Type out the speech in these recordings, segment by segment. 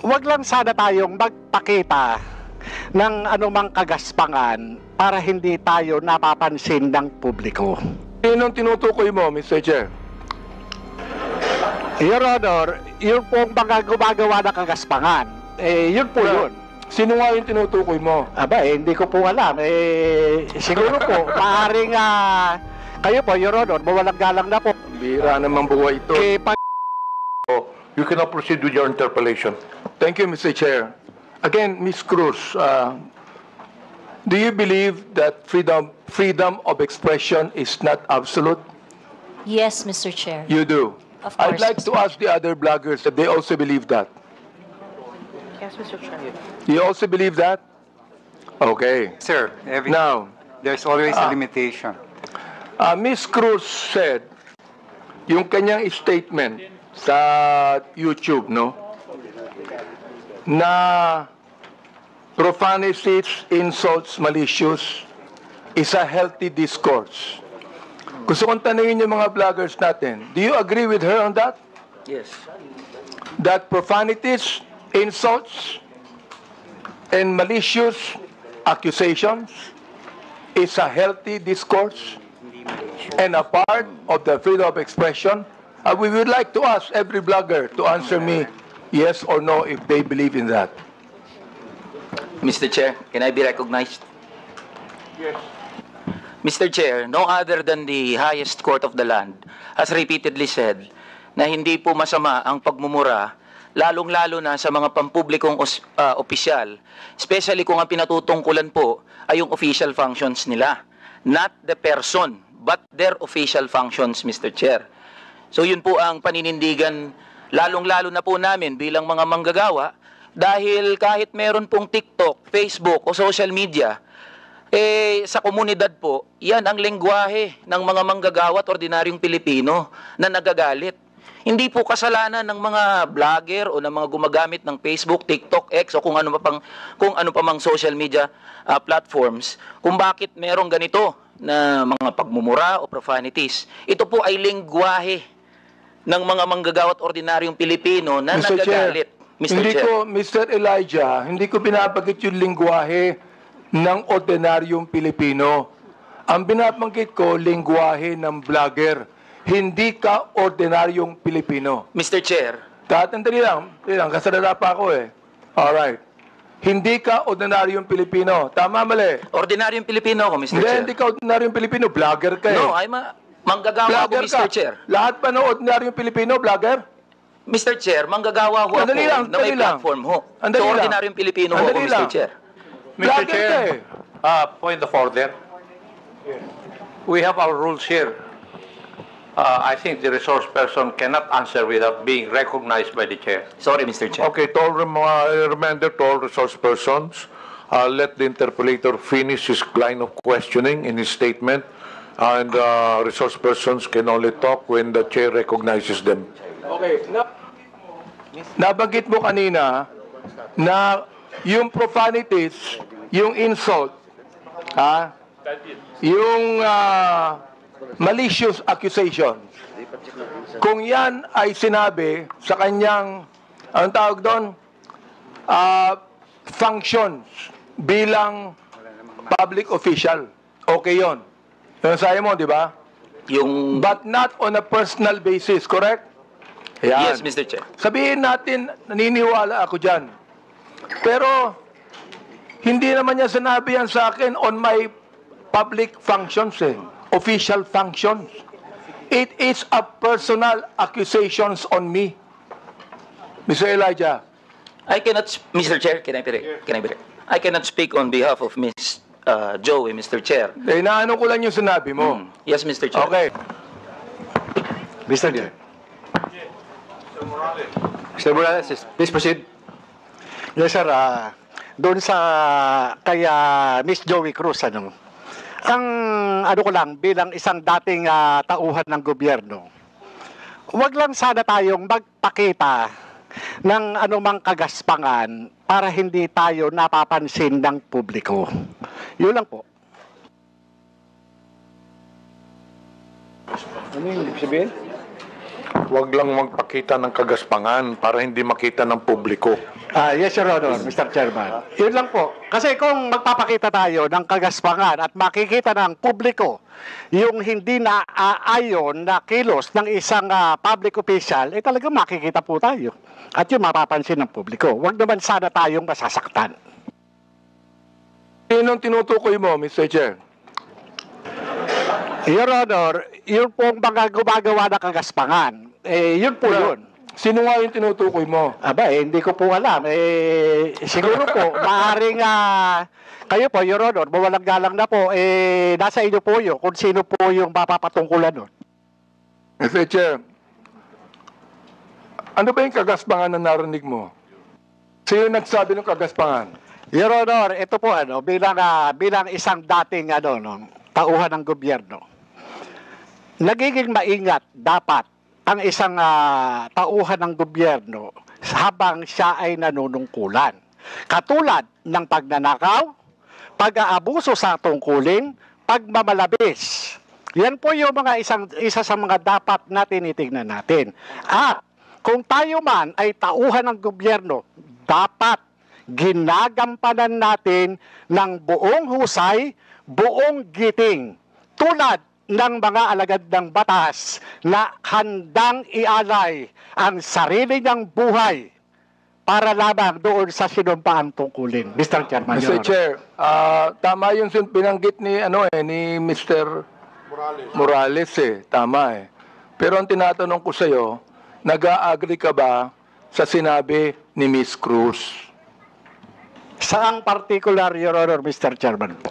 Huwag lang sana tayong magpakita ng anumang kagaspangan para hindi tayo napapansin ng publiko. Sinong tinutukoy mo, Mr. Chair? Your Honor, yun pong mga gumagawa ng kagaspangan. Yun po yun. Sino nga yung tinutukoy mo? Aba, hindi ko po alam. Siguro po, maaaring kayo po, Your Honor, mawalang galang na po. Bira namang buhay ito. You cannot proceed with your interpellation. Thank you, Mr. Chair. Again, Ms. Cruz, do you believe that freedom of expression is not absolute? Yes, Mr. Chair. You do? Of course. I'd like to ask the other bloggers if they also believe that. Yes, Mr. Chair. You also believe that? Okay. Sir, Now, there's always a limitation. Ms. Cruz said, yung kanyang statement sa YouTube, no? Na profanities, insults, malicious is a healthy discourse. Gusto kong tanungin yung mga vloggers natin, do you agree with her on that? Yes. That profanities, insults, and malicious accusations is a healthy discourse and a part of the freedom of expression? We would like to ask every blogger to answer me yes or no if they believe in that. Mr. Chair, can I be recognized? Yes. Mr. Chair, no other than the highest court of the land has repeatedly said na hindi po masama ang pagmumura, lalong-lalo na sa mga pampublikong opisyal, especially kung ang pinatutungkulan po ay yung official functions nila. Not the person, but their official functions, Mr. Chair. So yun po ang paninindigan, lalong-lalo na po namin bilang mga manggagawa, dahil kahit meron pong TikTok, Facebook o social media, sa komunidad po, yan ang lengguwahe ng mga manggagawa at ordinaryong Pilipino na nagagalit. Hindi po kasalanan ng mga vlogger o ng mga gumagamit ng Facebook, TikTok, X o kung ano pa mang social media platforms kung bakit merong ganito na mga pagmumura o profanities. Ito po ay lengguwahe ng mga manggagawa at ordinaryong Pilipino na Mr. nagagalit. Chair, Mr. Elijah, hindi ko binabagit yung lengguwahe ng ordinaryong Pilipino. Ang binabanggit ko, lengguwahe ng vlogger. Hindi ka ordinaryong Pilipino. Mr. Chair. Tatandali lang, kasalala pa ako eh. Alright. Hindi ka ordinaryong Pilipino. Tama, mali? Ordinaryong Pilipino ako, Mr. Chair. Hindi ka ordinaryong Pilipino, vlogger ka eh. No, I'm manggagawa ako, Mr. Chair. Lahat pa ng ordinaryong Pilipino, vlogger? Mr. Chair, manggagawa ho ako na may platform ho. So, ordinaryong Pilipino ho ako, Mr. Chair. Mr. Chair, point of order. We have our rules here. I think the resource person cannot answer without being recognized by the chair. Sorry, Mr. Chair. Okay, to all reminder to all resource persons, let the interpolator finish his line of questioning in his statement, and resource persons can only talk when the chair recognizes them. Okay. Nabanggit mo kanina na yung profanities, yung insult, yung malicious accusations, kung yan ay sinabi sa kanyang, anong tawag doon, functions bilang public official, okay yun. Yung sayo mo, di ba? But not on a personal basis, correct? Yan. Yes, Mr. Chair. Sabihin natin, naniniwala ako dyan. Pero, hindi naman niya sinabi yan sa akin on my public functions official functions. It is a personal accusations on me. Mr. Elijah. Mr. Chair, can I be I cannot speak on behalf of Ms. Joey, Mr. Chair. Inaano ko lang yung sinabi mo. Yes, Mr. Chair. Okay. Mr. Chair. Mr. Morales, please proceed. Yes, sir. Doon sa kay Miss Joey Cruz, ang ano ko lang, bilang isang dating tauhan ng gobyerno, huwag lang sana tayong magpakita ng anumang kagaspangan para hindi tayo napapansin ng publiko. Yun lang po. Ano yung ibig sabihin? Huwag lang magpakita ng kagaspangan para hindi makita ng publiko. Yes, Your Honor, Mr. Chairman. Yun lang po. Kasi kung magpapakita tayo ng kagaspangan at makikita ng publiko yung hindi na ayon na kilos ng isang public official, talagang makikita po tayo. At yung mapapansin ng publiko. Huwag naman sana tayong masasaktan. Sinong tinutukoy mo, Mr. Chair? Your Honor, yun pong mga gumagawa ng kagaspangan. Yun po yun. Sino nga yung tinutukoy mo? Aba, hindi ko po alam. Siguro po, maaaring kayo po, Your Honor, mawalang galang na po, nasa inyo po yun kung sino po yung mapapatungkulan nun. Mr. Chair, ano ba yung kagaspangan na narinig mo? Sino nagsabi ng kagaspangan? Your Honor, ito po bilang isang dating tauhan ng gobyerno. Nagiging maingat dapat ang isang tauhan ng gobyerno habang siya ay nanunungkulan. Katulad ng pagnanakaw, pag-aabuso sa tungkulin, pagmamalabis. Yan po yung isa sa mga dapat na tinitingnan natin. At kung tayo man ay tauhan ng gobyerno, dapat ginagampanan natin ng buong husay, buong giting. Tulad ng mga alagad ng batas na handang ialay ang sarili niyang buhay para lamang doon sa sinumpaang tungkulin. Mr. Chairman. Mr. Chair, tama yung binanggit ni Mr. Morales tama Pero ang tinatanong ko sa iyo, nag-a-agree ka ba sa sinabi ni Miss Cruz? Saang particular, Your Honor, Mr. Chairman po?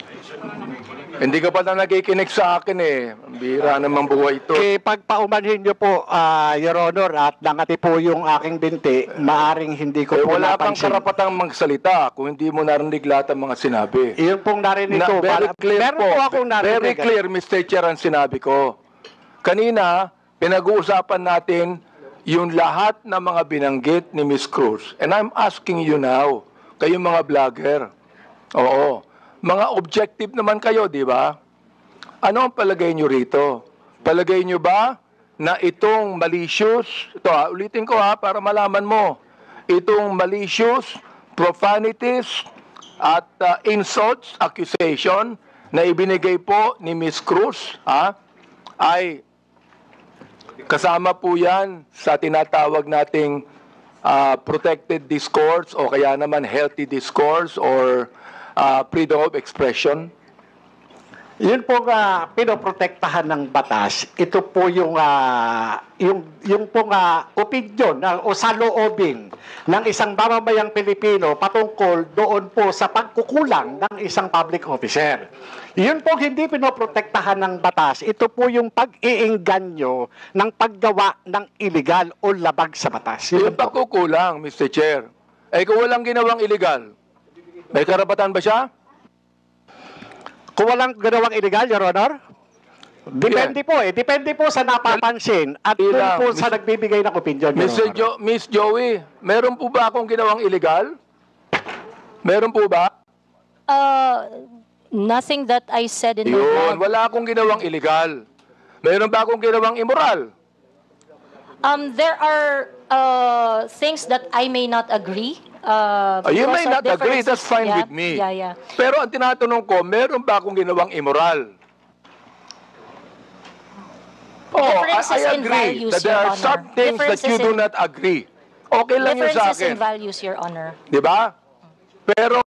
Hindi ka pa na nakikinig sa akin Ang bihira namang buhay ito. Pagpaumanhin niyo po, Your Honor, at nangati po yung aking binti, maaring hindi ko po Wala kang napansin. karapatang magsalita kung hindi mo narinig lahat ang mga sinabi. Yun pong narinig ko. Very clear Meron po akong narinig. Very clear, Mr. Chair, ang sinabi ko. Kanina, pinag-uusapan natin yung lahat ng mga binanggit ni Miss Cruz. And I'm asking you now, kayong mga vlogger. Oo. Mga objective naman kayo, di ba? Ano ang palagay nyo rito? Palagay nyo ba na itong malicious, ulitin ko para malaman mo, itong malicious, profanities, at insults, accusation na ibinigay po ni Miss Cruz, ay kasama po yan sa tinatawag nating protected discourse o kaya naman healthy discourse or freedom of expression? Yun po pinoprotektahan ng batas. Ito po yung pong opinion o saloobin ng isang mamamayang Pilipino patungkol doon po sa pagkukulang ng isang public officer. Yun po hindi pinoprotektahan ng batas. Ito po yung pag-iingganyo ng paggawa ng illegal o labag sa batas. Yung pagkukulang, Mr. Chair, kung walang ginawang illegal, may karapatan ba siya? Kung walang ginawang illegal, Your Honor? Depende po Depende po sa napapansin at doon po sa nagbibigay ng opinion, Your Honor. Miss Joey, meron po ba akong ginawang illegal? Meron po ba? Nothing that I said in the Yun, vlog. wala akong ginawang illegal. Meron ba akong ginawang immoral? There are things that I may not agree. You because may of not agree, that's differences. fine Yeah, with me. Yeah. Pero ang tinatanong ko, meron ba akong ginawang immoral? Differences I in agree values, that there Your are Honor. some things that you Differences do in- not agree. Okay lang yun sa Differences in akin. values, Your Honor. Di ba? Pero